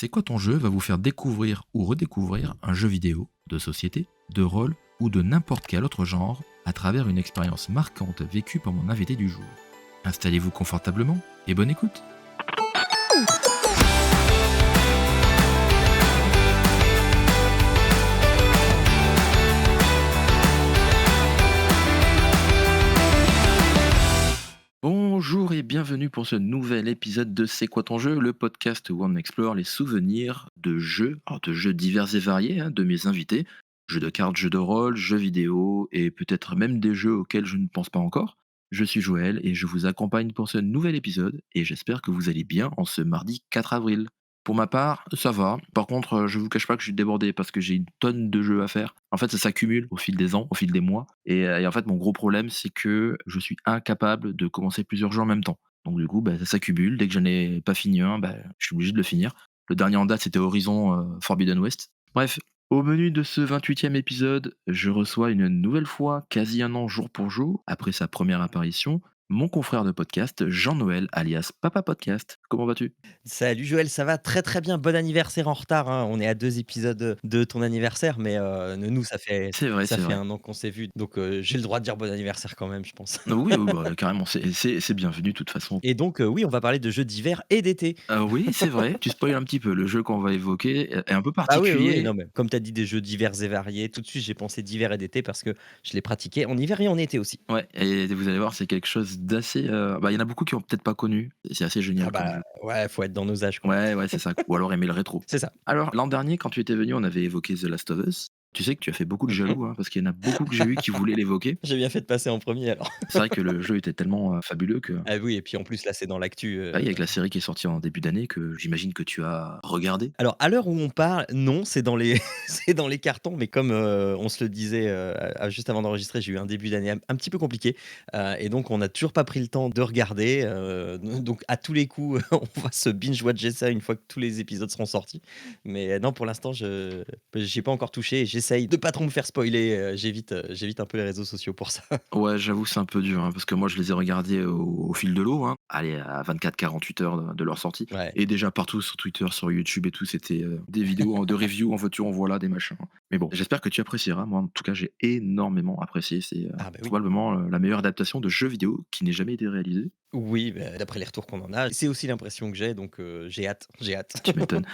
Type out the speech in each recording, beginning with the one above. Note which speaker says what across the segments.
Speaker 1: C'est quoi ton jeu va vous faire découvrir ou redécouvrir un jeu vidéo, de société, de rôle ou de n'importe quel autre genre à travers une expérience marquante vécue par mon invité du jour. Installez-vous confortablement et bonne écoute. Bonjour et bienvenue pour ce nouvel épisode de C'est quoi ton jeu, le podcast où on explore les souvenirs de jeux, alors de jeux divers et variés de mes invités, jeux de cartes, jeux de rôle, jeux vidéo et peut-être même des jeux auxquels je ne pense pas encore. Je suis Joël et je vous accompagne pour ce nouvel épisode et j'espère que vous allez bien en ce mardi 4 avril. Pour ma part, ça va. Par contre, je vous cache pas que je suis débordé parce que j'ai une tonne de jeux à faire. En fait, ça s'accumule au fil des ans, au fil des mois. Et en fait, mon gros problème, c'est que je suis incapable de commencer plusieurs jeux en même temps. Donc du coup, ça s'accumule. Dès que j'en ai pas fini un, je suis obligé de le finir. Le dernier en date, c'était Horizon Forbidden West. Bref, au menu de ce 28e épisode, je reçois une nouvelle fois, quasi un an jour pour jour, après sa première apparition, mon confrère de podcast, Jean-Noël, alias Papa Podcast. Comment vas-tu?
Speaker 2: Salut Joël, ça va très très bien. Bon anniversaire en retard, hein. On est à 2 épisodes de ton anniversaire, mais nous ça fait
Speaker 1: C'est vrai,
Speaker 2: ça
Speaker 1: c'est
Speaker 2: fait
Speaker 1: vrai.
Speaker 2: 1 an qu'on s'est vus, donc j'ai le droit de dire bon anniversaire quand même, je pense.
Speaker 1: Oui, oui, carrément, c'est bienvenu de toute façon.
Speaker 2: Et donc oui, on va parler de jeux d'hiver et d'été.
Speaker 1: Oui, c'est vrai, tu spoil un petit peu. Le jeu qu'on va évoquer est un peu
Speaker 2: Bah oui, oui, oui,
Speaker 1: particulier.
Speaker 2: non mais comme tu as dit des jeux divers et variés, tout de suite j'ai pensé d'hiver et d'été parce que je l'ai pratiqué en hiver et en été aussi.
Speaker 1: Ouais, et vous allez voir, c'est quelque chose d'assez, il y en a beaucoup qui ont peut-être pas connu. C'est assez
Speaker 2: Ah
Speaker 1: génial comme
Speaker 2: bah
Speaker 1: jeu.
Speaker 2: ouais, faut être dans nos âges quoi.
Speaker 1: Ouais, ouais, c'est ça. Ou alors aimer le rétro.
Speaker 2: C'est ça.
Speaker 1: Alors, l'an dernier, quand tu étais venu, on avait évoqué The Last of Us. Tu sais que tu as fait beaucoup de
Speaker 2: Mmh.
Speaker 1: jaloux, parce qu'il y en a beaucoup que j'ai eu qui voulaient l'évoquer.
Speaker 2: J'ai bien fait de passer en premier alors.
Speaker 1: C'est vrai que le jeu était tellement, fabuleux que
Speaker 2: Ah oui et puis en plus là c'est dans l'actu,
Speaker 1: avec la série qui est sortie en début d'année que j'imagine que tu as regardé.
Speaker 2: Alors, à l'heure où on parle, non, c'est dans les c'est dans les cartons, mais comme, on se le disait, juste avant d'enregistrer, j'ai eu un début d'année un petit peu compliqué, et donc on n'a toujours pas pris le temps de regarder, donc à tous les coups, on va se binge watcher ça une fois que tous les épisodes seront sortis. Mais non, pour l'instant, je j'y ai pas encore touché et j'essaye de pas trop me faire spoiler, j'évite un peu les réseaux sociaux pour ça.
Speaker 1: Ouais, j'avoue, c'est un peu dur, parce que moi, je les ai regardés au fil de l'eau, allez, à 24-48 heures de leur sortie.
Speaker 2: Ouais.
Speaker 1: Et déjà partout sur Twitter, sur YouTube et tout, c'était des vidéos de review, en veux-tu, en voilà, des machins. Mais bon, j'espère que tu apprécieras. Moi, en tout cas, j'ai énormément apprécié. C'est
Speaker 2: Ah bah oui.
Speaker 1: probablement la meilleure adaptation de jeu vidéo qui n'ait jamais été réalisée.
Speaker 2: Oui, bah, d'après les retours qu'on en a, c'est aussi l'impression que j'ai, donc j'ai hâte, j'ai hâte.
Speaker 1: Tu m'étonnes.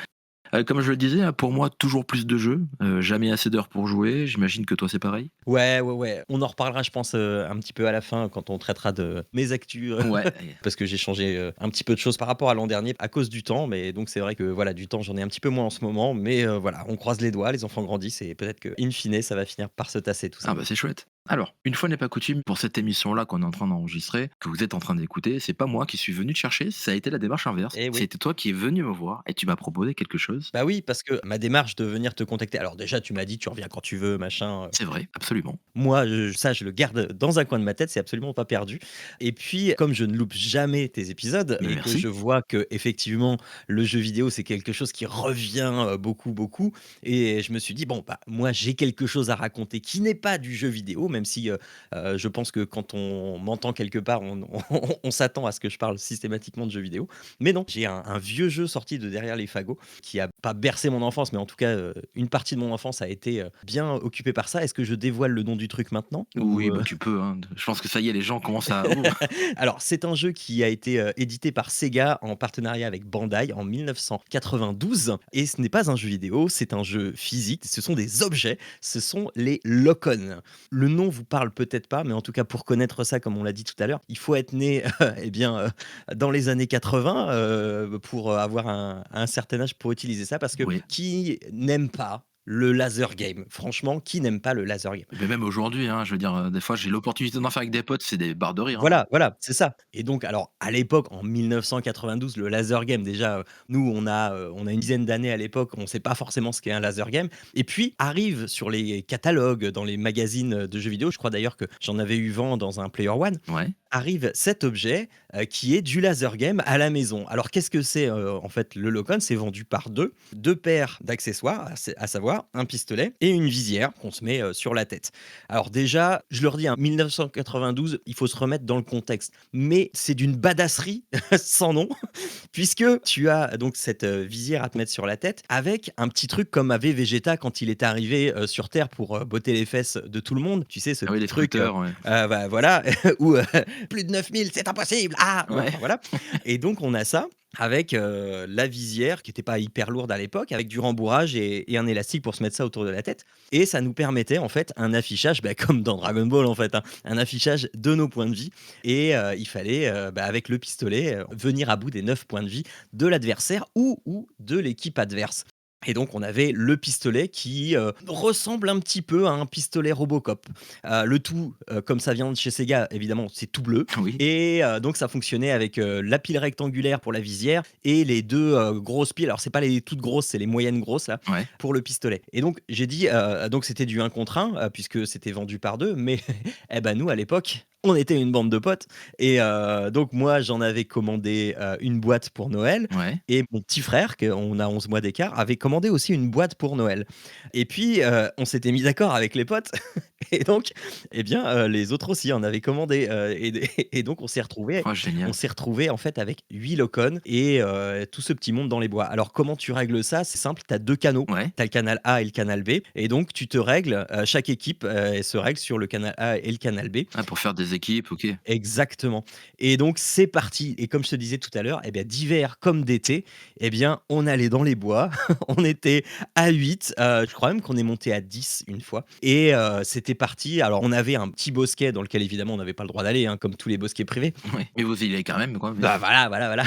Speaker 1: Comme je le disais, pour moi, toujours plus de jeux, jamais assez d'heures pour jouer. J'imagine que toi, c'est pareil.
Speaker 2: Ouais, ouais, ouais. On en reparlera, je pense, un petit peu à la fin quand on traitera de mes actus,
Speaker 1: Ouais.
Speaker 2: parce que j'ai changé, un petit peu de choses par rapport à l'an dernier à cause du temps. Mais donc c'est vrai que voilà, du temps, j'en ai un petit peu moins en ce moment. Mais voilà, on croise les doigts, les enfants grandissent et peut-être que in fine, ça va finir par se tasser tout ça.
Speaker 1: Ah bah c'est chouette. Alors, une fois n'est pas coutume, pour cette émission-là qu'on est en train d'enregistrer, que vous êtes en train d'écouter, c'est pas moi qui suis venu te chercher, ça a été la démarche inverse.
Speaker 2: Eh oui.
Speaker 1: C'était toi qui es venu me voir et tu m'as proposé quelque chose.
Speaker 2: Bah oui, parce que ma démarche de venir te contacter, alors déjà tu m'as dit: «Tu reviens quand tu veux, machin»,
Speaker 1: C'est vrai, absolument.
Speaker 2: moi, ça, je le garde dans un coin de ma tête, c'est absolument pas perdu. Et puis, comme je ne loupe jamais tes épisodes
Speaker 1: Mais
Speaker 2: et que
Speaker 1: merci.
Speaker 2: je vois que effectivement le jeu vidéo, c'est quelque chose qui revient, beaucoup, beaucoup et je me suis dit: «Bon, bah, moi, j'ai quelque chose à raconter qui n'est pas du jeu vidéo», même si, je pense que quand on m'entend quelque part, on s'attend à ce que je parle systématiquement de jeux vidéo. Mais non, j'ai un vieux jeu sorti de derrière les fagots qui a pas bercé mon enfance, mais en tout cas, une partie de mon enfance a été, bien occupée par ça. Est-ce que je dévoile le nom du truc maintenant
Speaker 1: Oui,
Speaker 2: ou,
Speaker 1: bah tu peux, Je pense que ça y est, les gens commencent à. Ouh.
Speaker 2: Alors, c'est un jeu qui a été, édité par Sega en partenariat avec Bandai en 1992 et ce n'est pas un jeu vidéo, c'est un jeu physique. Ce sont des objets, ce sont les Lock-on. Le nom vous parle peut-être pas, mais en tout cas pour connaître ça, comme on l'a dit tout à l'heure, il faut être né, eh bien, dans les années 80, pour, avoir un certain âge pour utiliser ça parce que
Speaker 1: Oui.
Speaker 2: qui n'aime pas le laser game? Franchement, qui n'aime pas le laser game?
Speaker 1: Mais même aujourd'hui, je veux dire, des fois, j'ai l'opportunité d'en faire avec des potes, c'est des barres de rire.
Speaker 2: Voilà, voilà, c'est ça et donc alors, à l'époque, en 1992, le laser game déjà, nous on a une dizaine d'années à l'époque, on sait pas forcément ce qu'est un laser game et puis arrive sur les catalogues, dans les magazines, de jeux vidéo, je crois d'ailleurs que j'en avais eu vent dans un Player One,
Speaker 1: Ouais.
Speaker 2: arrive cet objet, qui est du laser game à la maison. Alors qu'est-ce que c'est, en fait, le Lock-on? C'est vendu par deux paires d'accessoires, à savoir avoir un pistolet et une visière qu'on se met, sur la tête. Alors déjà, je leur dis, hein, 1992, il faut se remettre dans le contexte, mais c'est d'une badasserie sans nom puisque tu as donc cette, visière à te mettre sur la tête avec un petit truc comme avait Vegeta quand il est arrivé, sur terre pour, botter les fesses de tout le monde. Tu sais ce
Speaker 1: Ah oui,
Speaker 2: petit
Speaker 1: les
Speaker 2: truc,
Speaker 1: fruiteurs, ouais.
Speaker 2: bah, voilà, où, «Plus de 9 000, c'est impossible! Ah!»
Speaker 1: Ouais.
Speaker 2: enfin voilà et donc on a ça avec, la visière qui était pas hyper lourde à l'époque, avec du rembourrage et un élastique pour se mettre ça autour de la tête et ça nous permettait en fait un affichage, bah, comme dans Dragon Ball en fait, hein, un affichage de nos points de vie et il fallait, bah, avec le pistolet, venir à bout des 9 points de vie de l'adversaire ou de l'équipe adverse. Et donc on avait le pistolet qui, ressemble un petit peu à un pistolet Robocop. Le tout, comme ça vient de chez Sega, évidemment, c'est tout bleu
Speaker 1: Oui.
Speaker 2: et donc ça fonctionnait avec, la pile rectangulaire pour la visière et les 2 grosses piles. Alors c'est pas les toutes grosses, c'est les moyennes grosses là,
Speaker 1: Ouais.
Speaker 2: pour le pistolet et donc j'ai dit, donc c'était du un contre 1, puisque c'était vendu par 2 mais eh ben, nous à l'époque, on était une bande de potes et donc moi j'en avais commandé, une boîte pour Noël
Speaker 1: Ouais.
Speaker 2: et mon petit frère, qu'on a 11 mois d'écart, avait commandé aussi une boîte pour Noël. Et puis, on s'était mis d'accord avec les potes et donc, eh bien, les autres aussi en avaient commandé, et donc
Speaker 1: Oh génial.
Speaker 2: on s'est retrouvés en fait avec 8 locons et tout ce petit monde dans les bois. Alors comment tu règles ça? C'est simple, tu as 2 canaux.
Speaker 1: Ouais.
Speaker 2: Tu as le canal A et le canal B et donc tu te règles, chaque équipe, elle se règle sur le canal A et le canal B.
Speaker 1: Ah, pour faire des équipes, OK.
Speaker 2: Exactement et donc c'est parti et comme je te disais tout à l'heure, eh bien d'hiver comme d'été, eh bien on allait dans les bois, on était à 8, je crois même qu'on est monté à 10 une fois et c'était parti. Alors on avait un petit bosquet dans lequel évidemment on n'avait pas le droit d'aller, hein, comme tous les bosquets privés.
Speaker 1: Ouais. Mais vous y allez quand même, quoi?
Speaker 2: Bah, voilà, voilà, voilà.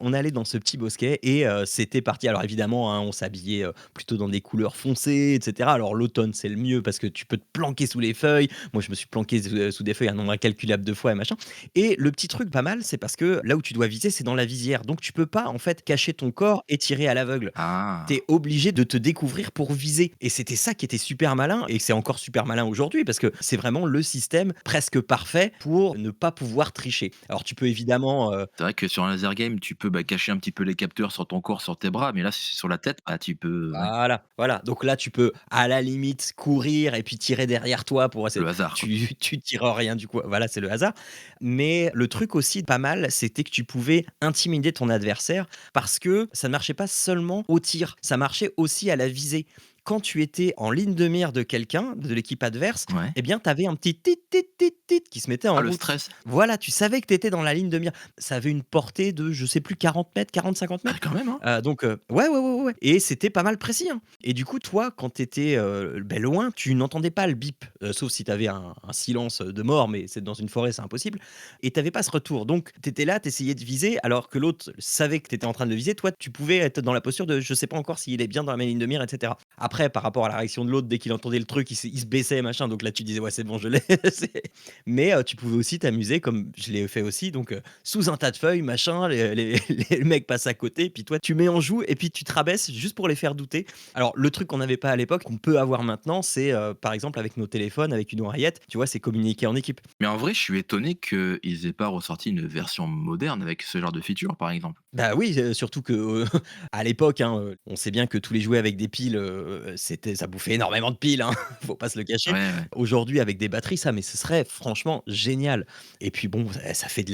Speaker 2: On allait dans ce petit bosquet et c'était parti. Alors évidemment, hein, on s'habillait, plutôt dans des couleurs foncées et cetera. Alors l'automne, c'est le mieux parce que tu peux te planquer sous les feuilles. Moi, je me suis planqué sous des feuilles un nombre incalculable de fois et machin et le petit truc pas mal, c'est parce que là où tu dois viser, c'est dans la visière. Donc tu peux pas, en fait, cacher ton corps et tirer à l'aveugle. Tu
Speaker 1: Ah!
Speaker 2: es obligé de te découvrir pour viser et c'était ça qui était super malin et c'est encore super malin aujourd'hui parce que c'est vraiment le système presque parfait pour ne pas pouvoir tricher. Alors tu peux évidemment,
Speaker 1: C'est vrai que sur un laser game, tu peux, bah, cacher un petit peu les capteurs sur ton corps, sur tes bras, mais là, si c'est sur la tête, bah, tu peux ouais,
Speaker 2: voilà, voilà. Donc là, tu peux, à la limite, courir et puis tirer derrière toi pour essayer
Speaker 1: le hasard, quoi.
Speaker 2: tu tires rien du coup, voilà, c'est le hasard. Mais le truc aussi pas mal, c'était que tu pouvais intimider ton adversaire parce que ça ne marchait pas seulement au tir, ça marchait aussi à la visée. Quand tu étais en ligne de mire de quelqu'un, de l'équipe adverse,
Speaker 1: Ouais.
Speaker 2: eh bien, tu avais un petit tit tit tit tit qui se mettait
Speaker 1: Ah,
Speaker 2: en
Speaker 1: le
Speaker 2: route.
Speaker 1: stress!
Speaker 2: Voilà, tu savais que tu étais dans la ligne de mire. Ça avait une portée de, je sais plus, 40 mètres, 40-50
Speaker 1: Ah,
Speaker 2: mètres.
Speaker 1: quand même, hein?
Speaker 2: Donc ouais, ouais, ouais, ouais, ouais et c'était pas mal précis, hein et du coup, toi, quand tu étais, loin, tu n'entendais pas le bip, sauf si tu avais un silence, de mort, mais c'est dans une forêt, c'est impossible et tu avais pas ce retour. Donc tu étais là, tu essayais de viser alors que l'autre savait que tu étais en train de le viser. Toi, tu pouvais être dans la posture de: «Je sais pas encore s'il est bien dans ma ligne de mire» et cetera. Après, par rapport à la réaction de l'autre, dès qu'il entendait le truc, il se baissait machin, donc là, tu disais: «Ouais, c'est bon, je l'ai». C'est mais tu pouvais aussi t'amuser comme je l'ai fait aussi, donc sous un tas de feuilles, machin, les mecs passent à côté, puis toi, tu mets en joue et puis tu te rabaisses juste pour les faire douter. Alors, le truc qu'on n'avait pas à l'époque, qu'on peut avoir maintenant, c'est, par exemple, avec nos téléphones, avec une oreillette, tu vois, c'est communiquer en équipe.
Speaker 1: Mais en vrai, je suis étonné qu'ils aient pas ressorti une version moderne avec ce genre de feature, par exemple.
Speaker 2: Bah oui, surtout que, à l'époque, hein, on sait bien que tous les jouets avec des piles, ça bouffait énormément de piles, hein, faut pas se le
Speaker 1: Ouais,
Speaker 2: cacher.
Speaker 1: ouais.
Speaker 2: Aujourd'hui, avec des batteries, ça, mais ce serait franchement génial et puis bon, ça fait de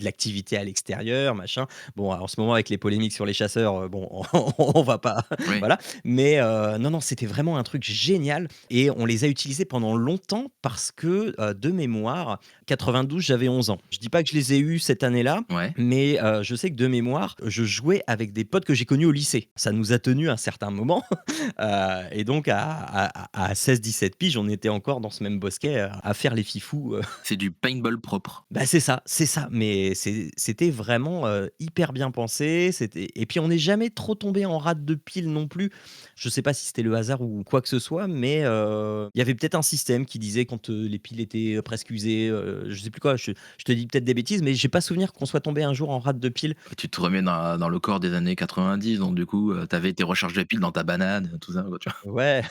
Speaker 2: l'activité à l'extérieur, machin. Bon, en ce moment, avec les polémiques sur les chasseurs, bon, on va pas
Speaker 1: Oui.
Speaker 2: voilà, mais non, non, c'était vraiment un truc génial et on les a utilisés pendant longtemps parce que, de mémoire, 92, j'avais 11 ans. Je dis pas que je les ai eus cette année-là,
Speaker 1: Ouais.
Speaker 2: mais je sais que de mémoire, je jouais avec des potes que j'ai connus au lycée. Ça nous a tenus un certain moment, et donc à 16-17 piges, on était encore dans ce même bosquet, à faire les fifous,
Speaker 1: C'est du paintball propre.
Speaker 2: bah, c'est ça, mais c'était vraiment, hyper bien pensé, c'était et puis on n'est jamais trop tombé en rate de pile non plus. Je sais pas si c'était le hasard ou quoi que ce soit, mais il y avait peut-être un système qui disait quand, les piles étaient, presque usées, je sais plus quoi, je te dis peut-être des bêtises, mais j'ai pas souvenir qu'on soit tombé un jour en rate de pile.
Speaker 1: Tu te remets dans le corps des années 90, donc du coup, tu avais tes recharges de piles dans ta banane, tout ça, quoi, tu vois?
Speaker 2: Ouais.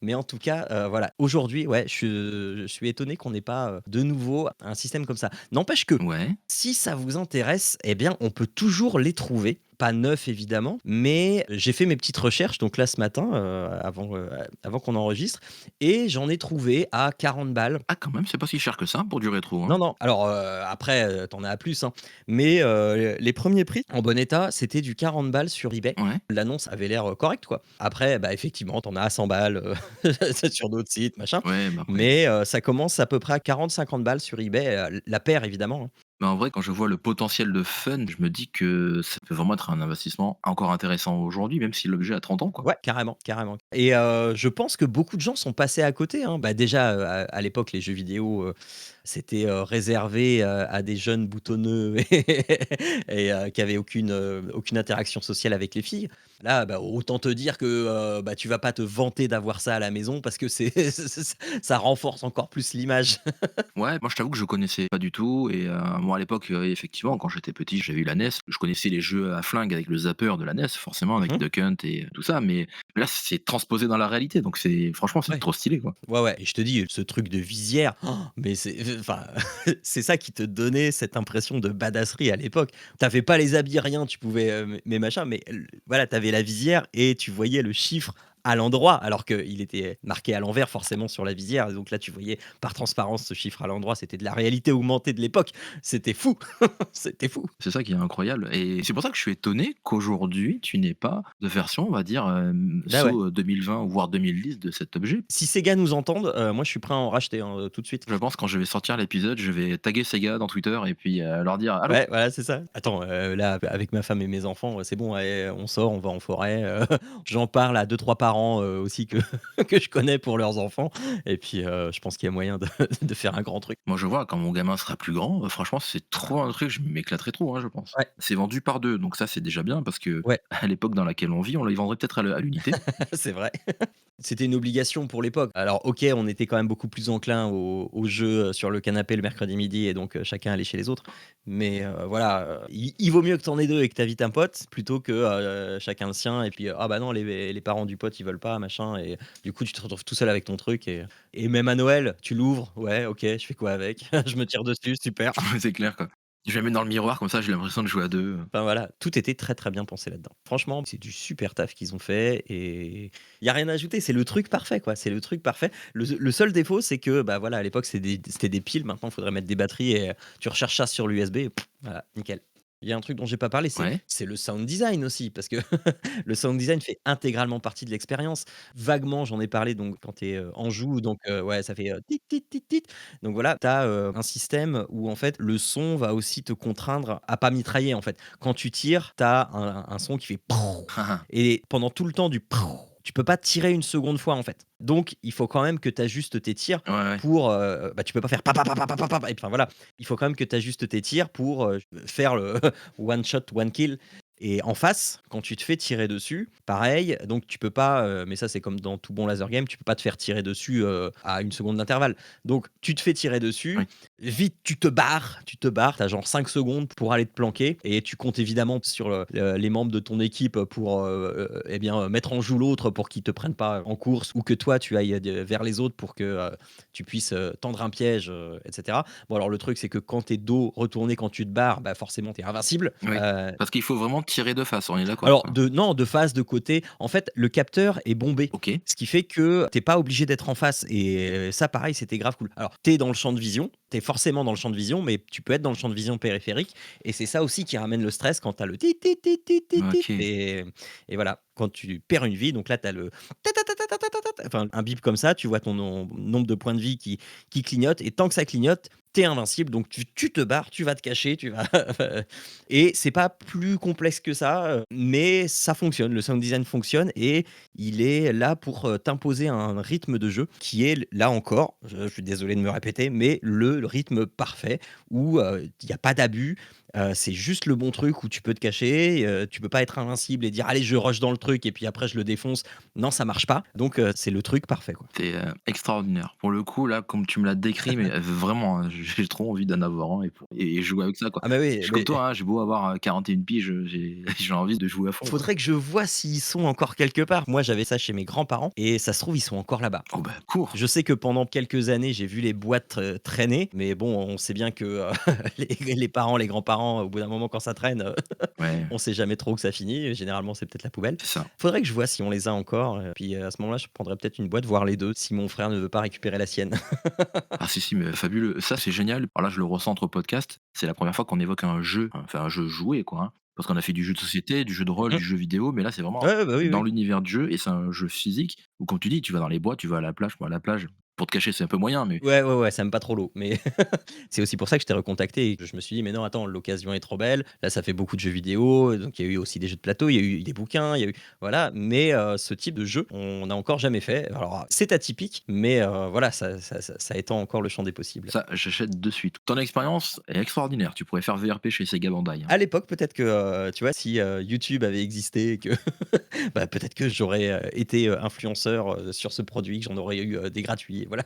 Speaker 2: Mais en tout cas, voilà, aujourd'hui, ouais, je suis étonné qu'on n'ait pas, de nouveau un système comme ça. N'empêche que,
Speaker 1: Ouais.
Speaker 2: si ça vous intéresse, eh bien, on peut toujours les trouver pas neuf évidemment, mais j'ai fait mes petites recherches donc là ce matin, avant qu'on enregistre et j'en ai trouvé à 40 balles.
Speaker 1: Ah quand même, c'est pas si cher que ça pour du rétro, hein.
Speaker 2: Non, non, alors, après, tu en as à plus, hein, mais les premiers prix en bon état, c'était du 40 balles sur eBay.
Speaker 1: Ouais,
Speaker 2: L'annonce avait l'air, correcte, quoi. Après, bah, effectivement, tu en as à 100 balles, sur d'autres sites, machin,
Speaker 1: ouais, bah, après
Speaker 2: mais ça commence à peu près à 40-50 balles sur eBay, la paire évidemment, hein.
Speaker 1: mais en vrai, quand je vois le potentiel de fun, je me dis que ça peut vraiment être un investissement encore intéressant aujourd'hui, même si l'objet a 30 ans, quoi.
Speaker 2: Ouais, carrément, carrément et je pense que beaucoup de gens sont passés à côté, hein. Bah, déjà, à l'époque, les jeux vidéo, c'était, réservé, à des jeunes boutonneux et qui avaient aucune interaction sociale avec les filles. Là, bah, autant te dire que, bah, tu vas pas te vanter d'avoir ça à la maison parce que c'est ça renforce encore plus l'image.
Speaker 1: Ouais, moi je t'avoue que je connaissais pas du tout et moi à l'époque, effectivement quand j'étais petit, j'avais eu la NES, je connaissais les jeux à flingue avec le zapper de la NES forcément avec
Speaker 2: Mmh.
Speaker 1: Duck Hunt et tout ça, mais là c'est transposé dans la réalité donc c'est franchement c'est
Speaker 2: Ouais.
Speaker 1: trop stylé, quoi.
Speaker 2: Ouais, ouais et je te dis, ce truc de visière, mais c'est enfin, c'est ça qui te donnait cette impression de badasserie à l'époque. Tu pas les habits, rien, tu pouvais, mais machin, mais voilà, tu avais la visière et tu voyais le chiffre à l'endroit, alors qu'il était marqué à l'envers forcément sur la visière et donc là, tu voyais par transparence ce chiffre à l'endroit. C'était de la réalité augmentée de l'époque. C'était fou, c'était fou.
Speaker 1: C'est ça qui est incroyable et c'est pour ça que je suis étonné qu'aujourd'hui tu n'aies pas de version on va dire,
Speaker 2: Bah, ouais.
Speaker 1: 2020 voire 2010 de cet objet.
Speaker 2: Si Sega nous entendent, moi je suis prêt à en racheter, hein, tout de suite.
Speaker 1: Je pense quand je vais sortir l'épisode, je vais taguer Sega dans Twitter et puis, leur dire: «Allô?»
Speaker 2: Ouais, voilà, c'est ça. Attends, là, avec ma femme et mes enfants, c'est bon, allez, on sort, on va en forêt, j'en parle à deux trois parents, aussi que que je connais pour leurs enfants et puis, je pense qu'il y a moyen de de faire un grand truc.
Speaker 1: Moi, je vois quand mon gamin sera plus grand, franchement, c'est trop un truc, je m'éclaterai trop, hein, je pense.
Speaker 2: Ouais,
Speaker 1: C'est vendu par 2, donc ça, c'est déjà bien parce que
Speaker 2: ouais,
Speaker 1: à l'époque dans laquelle on vit, on les vendrait peut-être à l'unité.
Speaker 2: c'est vrai. C'était une obligation pour l'époque. Alors OK, on était quand même beaucoup plus enclin aux jeux, sur le canapé le mercredi midi et donc chacun allait chez les autres. Mais voilà, il vaut mieux que tu en aies 2 et que tu invites un pote plutôt que, chacun le sien et puis, ah bah non les parents du pote ils veulent pas machin et du coup tu te retrouves tout seul avec ton truc et même à Noël, tu l'ouvres, ouais OK, je fais quoi avec? Je me tire dessus, super.
Speaker 1: C'est clair, quoi. Je vais la mettre dans le miroir comme ça, j'ai l'impression de jouer à 2.
Speaker 2: Enfin voilà, tout était très, très bien pensé là-dedans. Franchement, c'est du super taf qu'ils ont fait et il y a rien à ajouter, c'est le truc parfait quoi, c'est le truc parfait. Le seul défaut, c'est que, bah, voilà, à l'époque, c'était des piles, maintenant, il faudrait mettre des batteries et tu recharges ça sur l'USB et voilà, nickel. Il y a un truc dont j'ai pas parlé, c'est
Speaker 1: Ouais.
Speaker 2: c'est le sound design aussi parce que le sound design fait intégralement partie de l'expérience. Vaguement, j'en ai parlé donc quand tu es, en joue donc ouais, ça fait, tit tit tit tit donc voilà, tu as, un système où en fait le son va aussi te contraindre à pas mitrailler en fait. Quand tu tires, tu as un son qui fait et pendant tout le temps du tu peux pas tirer une seconde fois en fait. Donc il faut quand même que tu ajustes tes tirs
Speaker 1: Ouais, ouais.
Speaker 2: pour, bah, tu peux pas faire pa pa pa pa pa pa pa pa et enfin voilà. Il faut quand même que tu ajustes tes tirs pour, faire le one shot, one kill et en face, quand tu te fais tirer dessus, pareil, donc tu peux pas, mais ça c'est comme dans tout bon laser game, tu peux pas te faire tirer dessus, à une seconde d'intervalle. Donc tu te fais tirer dessus,
Speaker 1: Oui.
Speaker 2: vite tu te barres, tu as genre 5 secondes pour aller te planquer et tu comptes évidemment sur les membres de ton équipe pour, eh bien, mettre en joue l'autre pour qu'ils te prennent pas en course ou que toi tu ailles, vers les autres pour que, tu puisses, tendre un piège, et cetera. Bon alors le truc c'est que quand tu es dos retourné, quand tu te barres, bah, forcément tu es invincible,
Speaker 1: Oui. Parce qu'il faut vraiment tirer de face, on est d'accord,
Speaker 2: alors
Speaker 1: quoi?
Speaker 2: de non, de face, de côté. En fait, le capteur est bombé.
Speaker 1: OK.
Speaker 2: Ce qui fait que tu es pas obligé d'être en face et ça pareil, c'était grave cool. Alors, tu es dans le champ de vision, tu es forcément dans le champ de vision, mais tu peux être dans le champ de vision périphérique et c'est ça aussi qui ramène le stress quand tu as le tit tit tit tit tit tit
Speaker 1: OK.
Speaker 2: et voilà, quand tu perds une vie, donc là tu as le ta ta ta ta ta ta ta ta enfin un bip comme ça, tu vois ton nombre de points de vie qui clignote et tant que ça clignote, tu es invincible donc tu te barres, tu vas te cacher, tu vas et c'est pas plus complexe que ça, mais ça fonctionne. Le sound design fonctionne et il est là pour, t'imposer un rythme de jeu qui est là encore, je suis désolé de me répéter, mais le rythme parfait où, il y a pas d'abus, c'est juste le bon truc où tu peux te cacher, tu peux pas être invincible et dire: «Allez, je rush dans le truc et puis après je le défonce». Non, ça marche pas. Donc, c'est le truc parfait, quoi.
Speaker 1: C'est, extraordinaire. Pour le coup, là, comme tu me l'as décrit, mais vraiment, hein, j'ai trop envie d'en avoir un et jouer avec ça, quoi.
Speaker 2: Ah bah,
Speaker 1: Je
Speaker 2: oui,
Speaker 1: suis comme
Speaker 2: mais
Speaker 1: toi, hein, j'ai beau avoir, 41 piges, j'ai envie de jouer à fond, quoi.
Speaker 2: faudrait que je vois s'ils sont encore quelque part. Moi, j'avais ça chez mes grands-parents et ça se trouve, ils sont encore là-bas.
Speaker 1: Oh bah, cours!
Speaker 2: Je sais que pendant quelques années, j'ai vu les boîtes, traîner, mais bon, on sait bien que, les parents, les grands-parents, au bout d'un moment, quand ça traîne,
Speaker 1: Ouais,
Speaker 2: on sait jamais trop où ça finit. Généralement, c'est peut-être la poubelle.
Speaker 1: c'est ça.
Speaker 2: Faudrait que je vois si on les a encore, puis, à ce moment-là, je prendrais peut-être une boîte, voire les 2, si mon frère ne veut pas récupérer la sienne.
Speaker 1: Ah si, si, mais fabuleux. Ça, c'est génial. Alors là, je le ressens entre podcasts. C'est la première fois qu'on évoque un jeu, enfin un jeu joué, quoi, hein. Parce qu'on a fait du jeu de société, du jeu de rôle,
Speaker 2: Mmh
Speaker 1: du
Speaker 2: mh.
Speaker 1: jeu vidéo, mais là, c'est vraiment
Speaker 2: Ouais, bah, oui,
Speaker 1: dans
Speaker 2: oui.
Speaker 1: l'univers de jeu et c'est un jeu physique où, comme tu dis, tu vas dans les bois, tu vas à la plage. Moi, à la plage, pour te cacher, c'est un peu moyen, mais
Speaker 2: Ouais, ouais, ouais, ça aime pas trop l'eau, mais c'est aussi pour ça que je t'ai recontacté et que je me suis dit: «Mais non, attends, l'occasion est trop belle». Là, ça fait beaucoup de jeux vidéo, donc il y a eu aussi des jeux de plateau, il y a eu des bouquins, il y a eu voilà, mais ce type de jeu, on n'a encore jamais fait. Alors, c'est atypique, mais voilà, ça étend encore le champ des possibles.
Speaker 1: ça, j'achète de suite. Ton expérience est extraordinaire. Tu pourrais faire VRP chez Sega Bandai, hein.
Speaker 2: À l'époque, peut-être que, tu vois, si, YouTube avait existé et que bah, peut-être que j'aurais, été, influenceur, sur ce produit, que j'en aurais eu, des gratuits, voilà.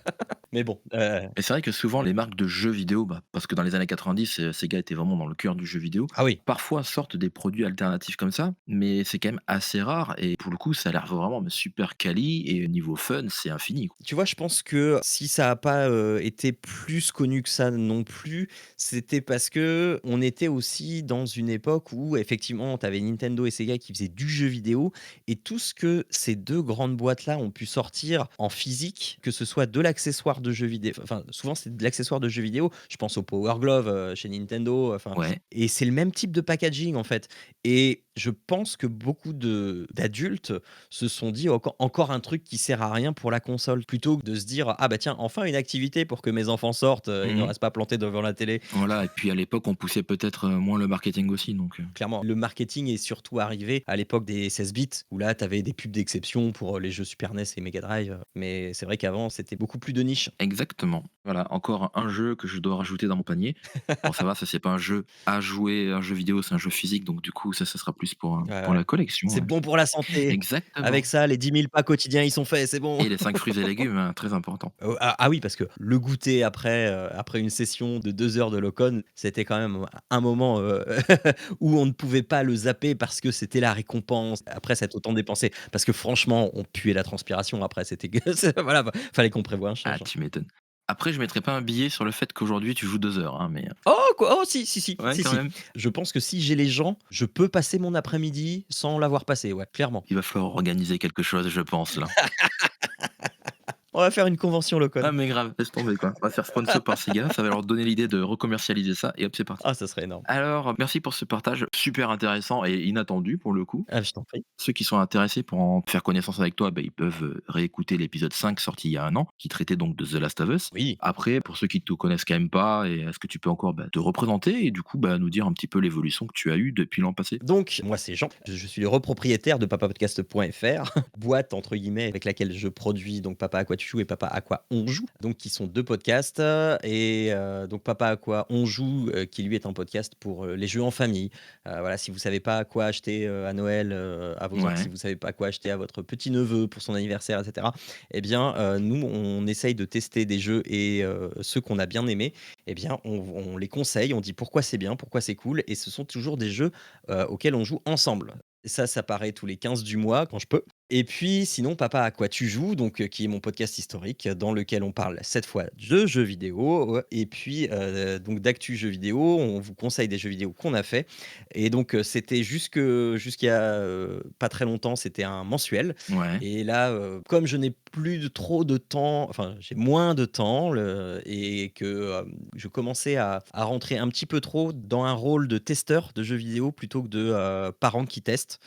Speaker 2: Mais bon,
Speaker 1: Et c'est vrai que souvent les marques de jeux vidéo, bah, parce que dans les années 90, Sega était vraiment dans le cœur du jeu vidéo,
Speaker 2: ah oui.
Speaker 1: parfois sortent des produits alternatifs comme ça, mais c'est quand même assez rare et pour le coup, ça a l'air vraiment mais super quali et niveau fun, c'est infini, quoi.
Speaker 2: Tu vois, je pense que si ça a pas, été plus connu que ça non plus, c'était parce que on était aussi dans une époque où effectivement, tu avais Nintendo et Sega qui faisaient du jeu vidéo et tout ce que ces 2 grandes boîtes-là ont pu sortir en physique, que ce soit de l'accessoire de jeux vidéo enfin, souvent c'est de l'accessoire de jeux vidéo. Je pense au Power Glove, chez Nintendo, enfin
Speaker 1: Ouais,
Speaker 2: et c'est le même type de packaging, en fait et je pense que beaucoup de d'adultes se sont dit: «Encore un truc qui sert à rien pour la console». Plutôt que de se dire: «Ah bah tiens, enfin une activité pour que mes enfants sortent, et ne
Speaker 1: mmh,
Speaker 2: restent pas plantés devant la télé».
Speaker 1: voilà et puis à l'époque, on poussait peut-être, moins le marketing aussi donc
Speaker 2: Clairement, le marketing est surtout arrivé à l'époque des 16 bits où là, tu avais des pubs d'exception pour, les jeux Super NES et Mega Drive, mais c'est vrai qu'avant, c'était beaucoup plus de niche.
Speaker 1: exactement. Voilà, encore un jeu que je dois rajouter dans mon panier. Bon ça va, ça c'est pas un jeu à jouer, un jeu vidéo, c'est un jeu physique donc du coup ça sera plus
Speaker 2: Ouais,
Speaker 1: pour
Speaker 2: ouais.
Speaker 1: la collection,
Speaker 2: C'est
Speaker 1: ouais.
Speaker 2: bon pour la santé. Avec
Speaker 1: Exactement
Speaker 2: ça, les 10 000 pas quotidiens, ils sont faits, c'est bon.
Speaker 1: et les 5 fruits et légumes, hein, très important.
Speaker 2: Oui, parce que le goûter après, après une session de 2 heures de Locon, c'était quand même un moment, où on ne pouvait pas le zapper parce que c'était la récompense après s'être autant dépensé. Parce que franchement, on puait la transpiration après, c'était voilà, fallait qu'on prévoie un
Speaker 1: Ah,
Speaker 2: change, hein.
Speaker 1: tu m'étonnes. Après, je mettrais pas un billet sur le fait qu'aujourd'hui tu joues 2 heures, hein, mais
Speaker 2: Oh quoi! Oh si, si, si,
Speaker 1: ouais,
Speaker 2: si,
Speaker 1: quand
Speaker 2: si.
Speaker 1: même.
Speaker 2: Je pense que si j'ai les gens, je peux passer mon après-midi sans l'avoir passé, ouais, clairement.
Speaker 1: Il va falloir organiser quelque chose, je pense, là.
Speaker 2: On va faire une convention Locon.
Speaker 1: Ah, mais grave, laisse tomber, quoi. On va se faire sponsor par Sega, ça va leur donner l'idée de recommercialiser ça et hop, c'est parti.
Speaker 2: Ah, ça serait énorme.
Speaker 1: Alors, merci pour ce partage super intéressant et inattendu pour le coup.
Speaker 2: Ah, je t'en prie.
Speaker 1: Ceux qui sont intéressés pour en faire connaissance avec toi, bah, ils peuvent, réécouter l'épisode 5 sorti il y a un an, qui traitait donc de The Last of Us.
Speaker 2: Oui.
Speaker 1: Après, pour ceux qui te connaissent quand même pas et est-ce que tu peux encore, bah, te représenter et du coup, bah, nous dire un petit peu l'évolution que tu as eue depuis l'an passé?
Speaker 2: Donc, moi, c'est Jean. Je suis le repropriétaire de papapodcast.fr, boîte entre guillemets avec laquelle je produis donc Papa à quoi tu joues et Papa à quoi on joue, donc qui sont 2 podcasts, et donc Papa à quoi on joue, qui lui est un podcast pour, les jeux en famille. Voilà, si vous savez pas quoi acheter, à Noël, à vos enfants, si
Speaker 1: Ouais,
Speaker 2: vous savez pas quoi acheter à votre petit-neveu pour son anniversaire et cetera, eh bien, nous, on essaye de tester des jeux et ceux qu'on a bien aimés, eh bien, on les conseille, on dit pourquoi c'est bien, pourquoi c'est cool et ce sont toujours des jeux auquel on joue ensemble. Ça paraît tous les 15 du mois quand je peux. Et puis sinon, Papa à quoi tu joues, donc qui est mon podcast historique dans lequel on parle cette fois de jeux vidéo, et puis, donc d'actu jeux vidéo. On vous conseille des jeux vidéo qu'on a fait et donc, c'était jusqu'à, pas très longtemps, c'était un mensuel
Speaker 1: ouais,
Speaker 2: et là, comme je n'ai plus de trop de temps, enfin, j'ai moins de temps et que, je commençais à rentrer un petit peu trop dans un rôle de testeur de jeux vidéo plutôt que de, parent qui teste.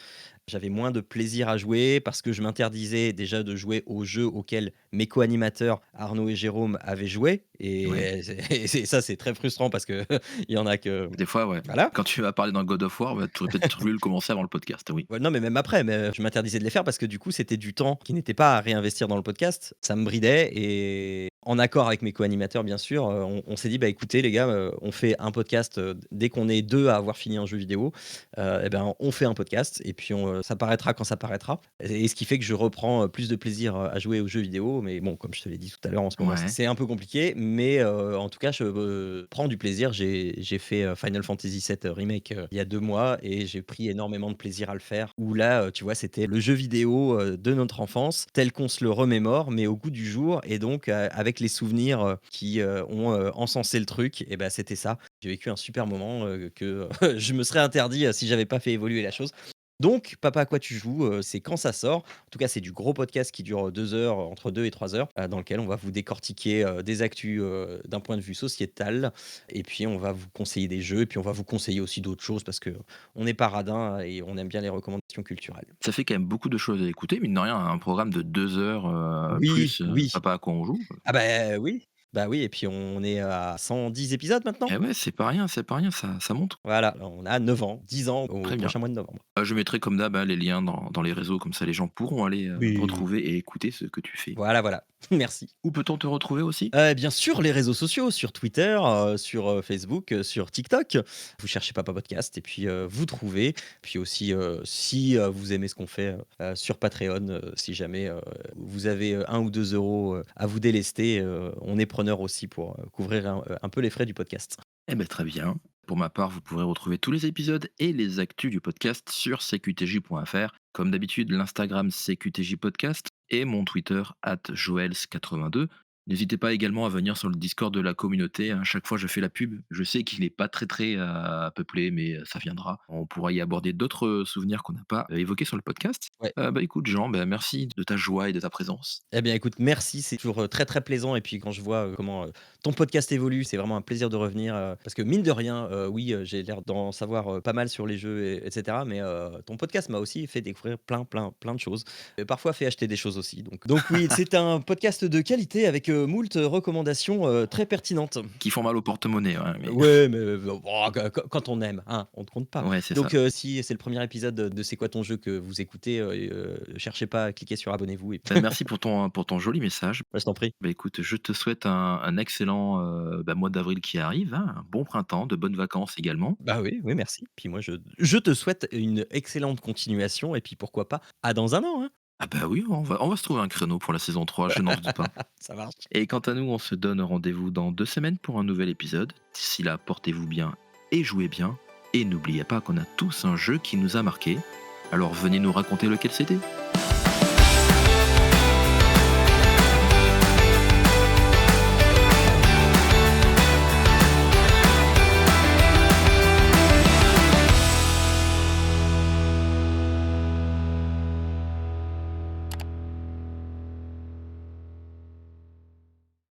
Speaker 2: J'avais moins de plaisir à jouer parce que je m'interdisais déjà de jouer aux jeux auxquels mes co-animateurs Arnaud et Jérôme avaient joué
Speaker 1: ouais.
Speaker 2: et c'est très frustrant parce que il y en a que
Speaker 1: Des fois, ouais.
Speaker 2: voilà.
Speaker 1: Quand tu vas parler dans God of War, bah, tu aurais peut-être voulu le commencer avant le podcast, oui.
Speaker 2: Ouais, non, mais même après, mais je m'interdisais de les faire parce que du coup, c'était du temps qui n'était pas à réinvestir dans le podcast. Ça me bridait et En accord avec mes co-animateurs, bien sûr, on s'est dit: «Bah, écoutez les gars, on fait un podcast, dès qu'on est 2 à avoir fini un jeu vidéo, et ben, on fait un podcast et puis ça paraîtra quand ça paraîtra» et ce qui fait que je reprends, plus de plaisir, à jouer aux jeux vidéo. Mais bon, comme je te l'ai dit tout à l'heure, en ce moment,
Speaker 1: Ouais,
Speaker 2: c'est un peu compliqué, mais en tout cas, je, prends du plaisir. J'ai fait, Final Fantasy VII Remake, il y a 2 mois et j'ai pris énormément de plaisir à le faire. Où là, tu vois, c'était le jeu vidéo, de notre enfance tel qu'on se le remémore, mais au goût du jour et donc avec les souvenirs, qui, ont, encensé le truc et ben c'était ça. J'ai vécu un super moment, que je me serais interdit, si j'avais pas fait évoluer la chose. Donc Papa à quoi tu joues, c'est quand ça sort. En tout cas, c'est du gros podcast qui dure, 2 heures, entre 2 et 3 heures, dans lequel on va vous décortiquer, des actus, d'un point de vue sociétal et puis on va vous conseiller des jeux et puis on va vous conseiller aussi d'autres choses parce qu'on n'est pas radin et on aime bien les recommandations culturelles.
Speaker 1: ça fait quand même beaucoup de choses à écouter, mine de rien, un programme de 2 heures,
Speaker 2: Oui,
Speaker 1: plus,
Speaker 2: oui.
Speaker 1: Papa à quoi on joue.
Speaker 2: Ah bah, oui. Bah, oui et puis on est à 110 épisodes maintenant.
Speaker 1: Eh ouais, c'est pas rien, ça monte.
Speaker 2: Voilà, on a 9 ans, 10 ans au
Speaker 1: Très bien.
Speaker 2: prochain mois de novembre.
Speaker 1: Je mettrai comme d'hab, hein, les liens dans les réseaux, comme ça les gens pourront aller,
Speaker 2: Oui.
Speaker 1: retrouver et écouter ce que tu fais.
Speaker 2: Voilà, voilà. Merci.
Speaker 1: Où peut-on te retrouver aussi?
Speaker 2: Bien sûr, les réseaux sociaux, sur Twitter, sur, Facebook, sur TikTok. Vous cherchez Papa Podcast et puis, vous trouvez. Puis aussi, si, vous aimez ce qu'on fait, sur Patreon, si jamais, vous avez, 1 ou 2 euros à vous délester, on est preneur aussi pour, couvrir un peu les frais du podcast.
Speaker 1: Eh ben très bien. Pour ma part, vous pourrez retrouver tous les épisodes et les actus du podcast sur cqtj.fr. Comme d'habitude, l'Instagram CQTJ Podcast et mon Twitter @joels82. N'hésitez pas également à venir sur le Discord de la communauté, hein. Chaque fois, je fais la pub. Je sais qu'il n'est pas très peuplé, mais ça viendra. On pourra y aborder d'autres souvenirs qu'on n'a pas évoqués sur le podcast.
Speaker 2: Ouais.
Speaker 1: Bah écoute, Jean, bah, merci de ta joie et de ta présence.
Speaker 2: Eh bien, écoute, merci, c'est toujours, très, très plaisant et puis quand je vois, comment, ton podcast évolue, c'est vraiment un plaisir de revenir, parce que mine de rien, oui, j'ai l'air d'en savoir, pas mal sur les jeux et mais ton podcast m'a aussi fait découvrir plein, plein, plein de choses et parfois fait acheter des choses aussi donc oui, c'est un podcast de qualité avec, moult recommandations, très pertinentes.
Speaker 1: Qui font mal au porte-monnaie, ouais, mais
Speaker 2: Ouais, mais oh, quand on aime, hein, on ne compte pas.
Speaker 1: ouais, c'est ça.
Speaker 2: Donc si c'est le premier épisode de C'est quoi ton jeu que vous écoutez, cherchez pas à cliquer sur abonnez-vous et
Speaker 1: Bah, merci pour ton joli message.
Speaker 2: bah, je t'en prie.
Speaker 1: Bah, écoute, je te souhaite un excellent, mois d'avril qui arrive, hein, un bon printemps, de bonnes vacances également.
Speaker 2: Bah, oui, oui, merci. Puis moi, je te souhaite une excellente continuation et puis pourquoi pas à dans un an, hein?
Speaker 1: Ah bah oui, on va se trouver un créneau pour la saison 3. Je n'en doute pas.
Speaker 2: Ça marche.
Speaker 1: Et quant à nous, on se donne rendez-vous dans 2 semaines pour un nouvel épisode. D'ici là, portez-vous bien et jouez bien. Et n'oubliez pas qu'on a tous un jeu qui nous a marqué. Alors venez nous raconter lequel c'était.